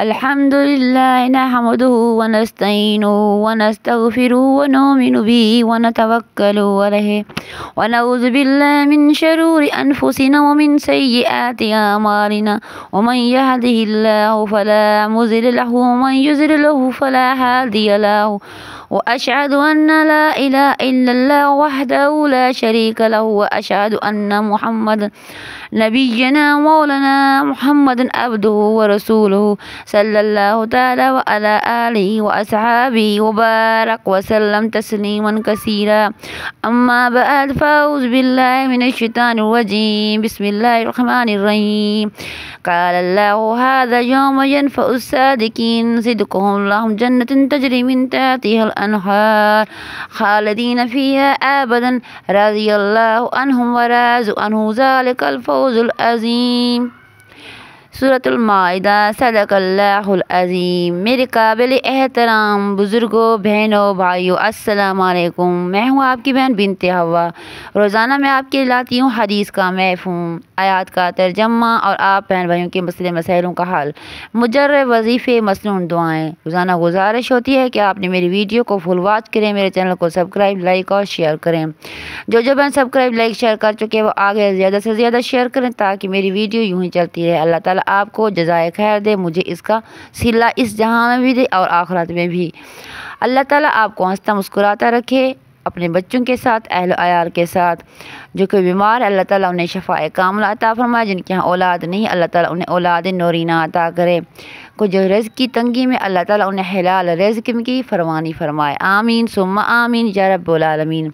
الحمد لله نحمده ونستعينه ونستغفره ونؤمن به ونتوكل عليه ونعوذ بالله من شرور أنفسنا ومن سيئات أعمالنا ومن يهده الله فلا مضل له ومن يضلل له فلا هادي له وأشهد أن لا إله إلا الله وحده لا شريك له وأشهد أن محمد نبينا مولانا محمد عبده ورسوله صلى الله تعالى وعلى آله وأصحابه وبارك وسلم تسليما كثيرا. أما بعد فأعوذ بالله من الشيطان الرجيم. بسم الله الرحمن الرحيم. قال الله هذا يوم ينفع الصادقين صدقهم لهم جنة تجري من تحتها الأنهار خالدين فيها أبدا رضي الله عنهم ورضوا عنه ذلك الفوز العظيم. سورۃ المائدہ صدق اللہ العظیم. میرے قابل احترام بزرگوں، بہنوں، بھائیوں، السلام علیکم. میں ہوں آپ کی بہن بنت حوا. روزانہ میں آپ کے لاتی ہوں حدیث کا مفہوم، آیات کا ترجمہ اور آپ بہن بھائیوں کے مسئلے مسائلوں کا حل، مجرد وظیفے، مصنون دعائیں. روزانہ گزارش ہوتی ہے کہ آپ نے میری ویڈیو کو فل واچ کریں، میرے چینل کو سبسکرائب، لائک اور شیئر کریں. جو بہن سبسکرائب، لائک، شیئر کر چکے وہ آگے زیادہ سے زیادہ شیئر کریں تاکہ میری ویڈیو یوں ہی چلتی رہے. اللہ تعالیٰ آپ کو جزائے خیر دے، مجھے اس کا صلہ اس جہاں میں بھی دے اور آخرت میں بھی. اللہ تعالیٰ آپ کو ہنستا مسکراتا رکھے، اپنے بچوں کے ساتھ، اہل و عیال کے ساتھ. جو کہ بیمار ہے اللہ تعالیٰ انہیں شفاء کاملہ عطا فرمائے. جن کے یہاں اولاد نہیں اللہ تعالیٰ انہیں اولاد نورینہ عطا کرے. جو رزق کی تنگی میں اللہ تعالیٰ انہیں حلال رزق کی فروانی فرمائے. آمین ثم آمین یا رب العالمین.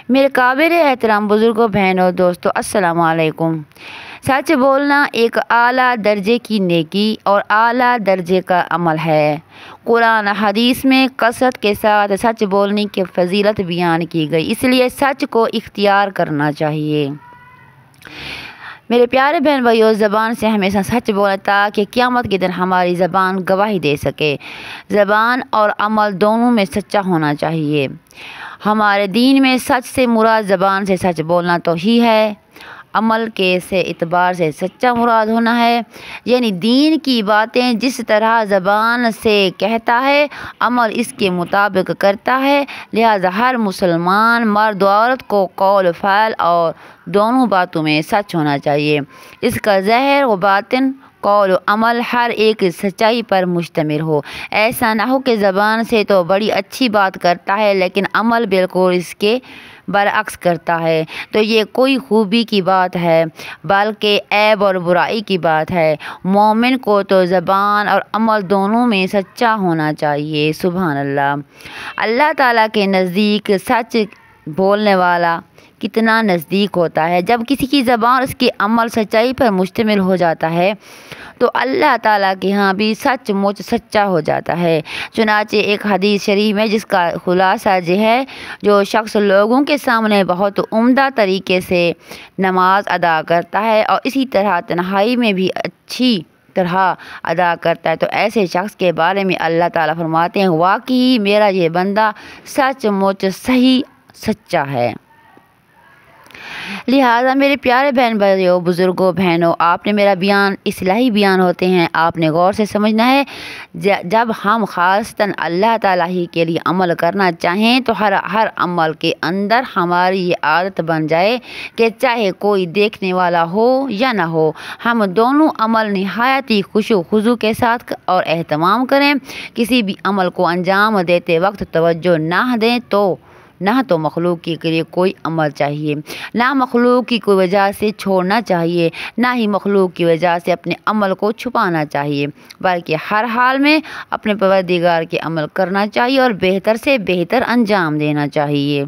میرے قابل احترام بزرگوں، بہنوں، دوستوں، السلام علیکم. سچ بولنا ایک اعلیٰ درجے کی نیکی اور اعلیٰ درجے کا عمل ہے. قرآن حدیث میں کثرت کے ساتھ سچ بولنے کی فضیلت بیان کی گئی، اس لیے سچ کو اختیار کرنا چاہیے. میرے پیارے بہن بھائیوں، زبان سے ہمیشہ سچ بولیں تاکہ قیامت کے دن ہماری زبان گواہی دے سکے. زبان اور عمل دونوں میں سچا ہونا چاہیے. ہمارے دین میں سچ سے مراد زبان سے سچ بولنا تو ہی ہے، عمل کے سے اعتبار سے سچا مراد ہونا ہے. یعنی دین کی باتیں جس طرح زبان سے کہتا ہے عمل اس کے مطابق کرتا ہے. لہذا ہر مسلمان مرد و عورت کو قول، فعل اور دونوں باتوں میں سچ ہونا چاہیے. اس کا ظاہر و باطن، قول و عمل ہر ایک سچائی پر مشتمل ہو. ایسا نہ ہو کہ زبان سے تو بڑی اچھی بات کرتا ہے لیکن عمل بالکل اس کے برعکس کرتا ہے، تو یہ کوئی خوبی کی بات ہے بلکہ عیب اور برائی کی بات ہے. مومن کو تو زبان اور عمل دونوں میں سچا ہونا چاہیے. سبحان اللہ. اللہ تعالیٰ کے نزدیک سچ بولنے والا کتنا نزدیک ہوتا ہے. جب کسی کی زبان اس کے عمل سچائی پر مشتمل ہو جاتا ہے تو اللہ تعالیٰ کے ہاں بھی سچ مچ سچا ہو جاتا ہے. چنانچہ ایک حدیث شریف میں جس کا خلاصہ یہ ہے، جو شخص لوگوں کے سامنے بہت عمدہ طریقے سے نماز ادا کرتا ہے اور اسی طرح تنہائی میں بھی اچھی طرح ادا کرتا ہے، تو ایسے شخص کے بارے میں اللہ تعالیٰ فرماتے ہیں واقعی میرا یہ بندہ سچ مچ صحیح سچا ہے. لہٰذا میرے پیارے بہن بھائیوں، بزرگوں، بہنوں، آپ نے میرا بیان اصلاحی بیان ہوتے ہیں، آپ نے غور سے سمجھنا ہے. جب ہم خاصتاً اللہ تعالیٰ ہی کے لیے عمل کرنا چاہیں تو ہر عمل کے اندر ہماری یہ عادت بن جائے کہ چاہے کوئی دیکھنے والا ہو یا نہ ہو، ہم دونوں عمل نہایت ہی خشوع و خضوع کے ساتھ اور اہتمام کریں. کسی بھی عمل کو انجام دیتے وقت توجہ نہ دیں نہ تو مخلوق کے لیے کوئی عمل چاہیے، نہ مخلوق کی کوئی وجہ سے چھوڑنا چاہیے، نہ ہی مخلوق کی وجہ سے اپنے عمل کو چھپانا چاہیے، بلکہ ہر حال میں اپنے پروردگار کے عمل کرنا چاہیے اور بہتر سے بہتر انجام دینا چاہیے.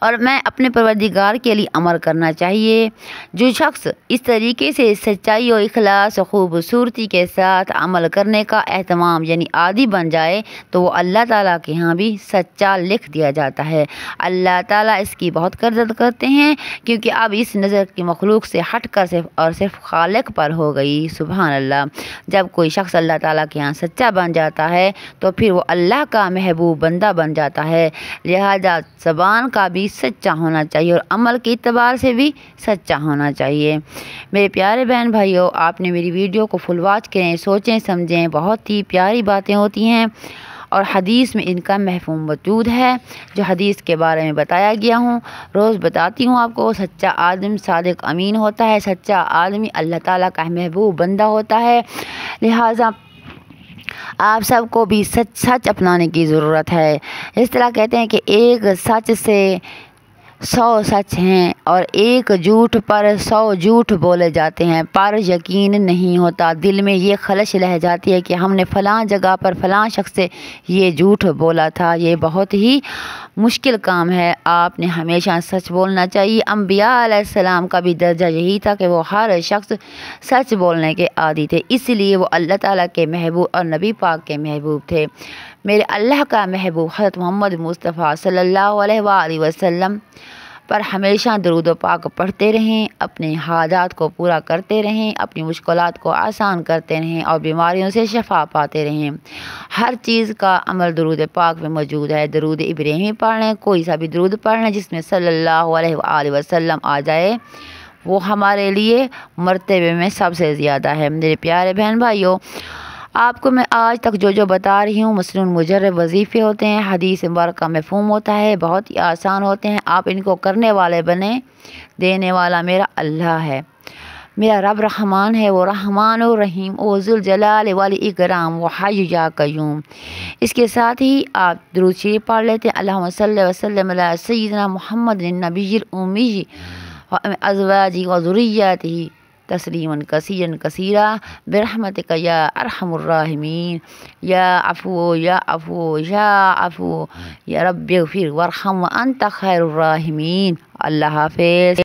اور میں اپنے پروردگار کے لیے عمل کرنا چاہیے. جو شخص اس طریقے سے سچائی اور اخلاص و خوبصورتی کے ساتھ عمل کرنے کا اہتمام یعنی عادی بن جائے تو وہ اللہ تعالیٰ کے ہاں بھی سچا لکھ دیا جاتا ہے. اللہ تعالیٰ اس کی بہت قدر کرتے ہیں کیونکہ اب اس نظر کی مخلوق سے ہٹ کر صرف خالق پر ہو گئی. سبحان اللہ. جب کوئی شخص اللہ تعالیٰ کے ہاں سچا بن جاتا ہے تو پھر وہ اللہ کا محبوب بندہ بن جاتا ہے. لہذا زبان کا بھی سچا ہونا چاہیے اور عمل کے اعتبار سے بھی سچا ہونا چاہیے۔ میرے پیارے بہن بھائیوں، آپ نے میری ویڈیو کو فل واچ کریں، سوچیں سمجھیں، بہت ہی پیاری باتیں ہوتی ہیں اور حدیث میں ان کا مفہوم موجود ہے جو حدیث کے بارے میں بتایا گیا ہوں، روز بتاتی ہوں آپ کو۔ سچا آدمی صادق امین ہوتا ہے، سچا آدمی اللہ تعالیٰ کا محبوب بندہ ہوتا ہے، لہٰذا آپ سب کو بھی سچ اپنانے کی ضرورت ہے۔ اس طرح کہتے ہیں کہ ایک سچ سے 100 سچ ہیں اور ایک جھوٹ پر 100 جھوٹ بولے جاتے ہیں، پر یقین نہیں ہوتا۔ دل میں یہ خلش رہ جاتی ہے کہ ہم نے فلاں جگہ پر فلاں شخص سے یہ جھوٹ بولا تھا۔ یہ بہت ہی مشکل کام ہے، آپ نے ہمیشہ سچ بولنا چاہیے۔ انبیاء علیہ السلام کا بھی درجہ یہی تھا کہ وہ ہر شخص سچ بولنے کے عادی تھے، اس لیے وہ اللہ تعالیٰ کے محبوب اور نبی پاک کے محبوب تھے۔ میرے اللہ کا محبوب حضرت محمد مصطفیٰ صلی اللہ علیہ وآلہ وسلم پر ہمیشہ درود و پاک پڑھتے رہیں، اپنے حاجات کو پورا کرتے رہیں، اپنی مشکلات کو آسان کرتے رہیں اور بیماریوں سے شفا پاتے رہیں۔ ہر چیز کا عمل درود پاک میں موجود ہے۔ درود ابراہیمی پڑھ لیں، کوئی سا بھی درود پڑھ لیں جس میں صلی اللہ علیہ وآلہ وسلم آ جائے، وہ ہمارے لیے مرتبے میں سب سے زیادہ ہے۔ میرے پیارے بہن بھائیوں، آپ کو میں آج تک جو بتا رہی ہوں مسنون مجرب وظیفے ہوتے ہیں، حدیث مبارک کا مفہوم ہوتا ہے، بہت ہی آسان ہوتے ہیں، آپ ان کو کرنے والے بنیں۔ دینے والا میرا اللہ ہے، میرا رب رحمان ہے، وہ رحمان و رحیم، وہ ذوالجلال والاکرام، وہ حی یا قیوم۔ اس کے ساتھ ہی آپ درود شریف پڑھ لیتے ہیں، اللہم صلی وسلم علی سیدنا محمد النبی الامی ازواجہ و ذریاتہ تسلیما کثیرا کثیرا برحمتک یا ارحم الراحمین، یا عفو یا عفو یا عفو یا رب اغفر وارحم وانت خیر الراحمین۔ اللہ حافظ۔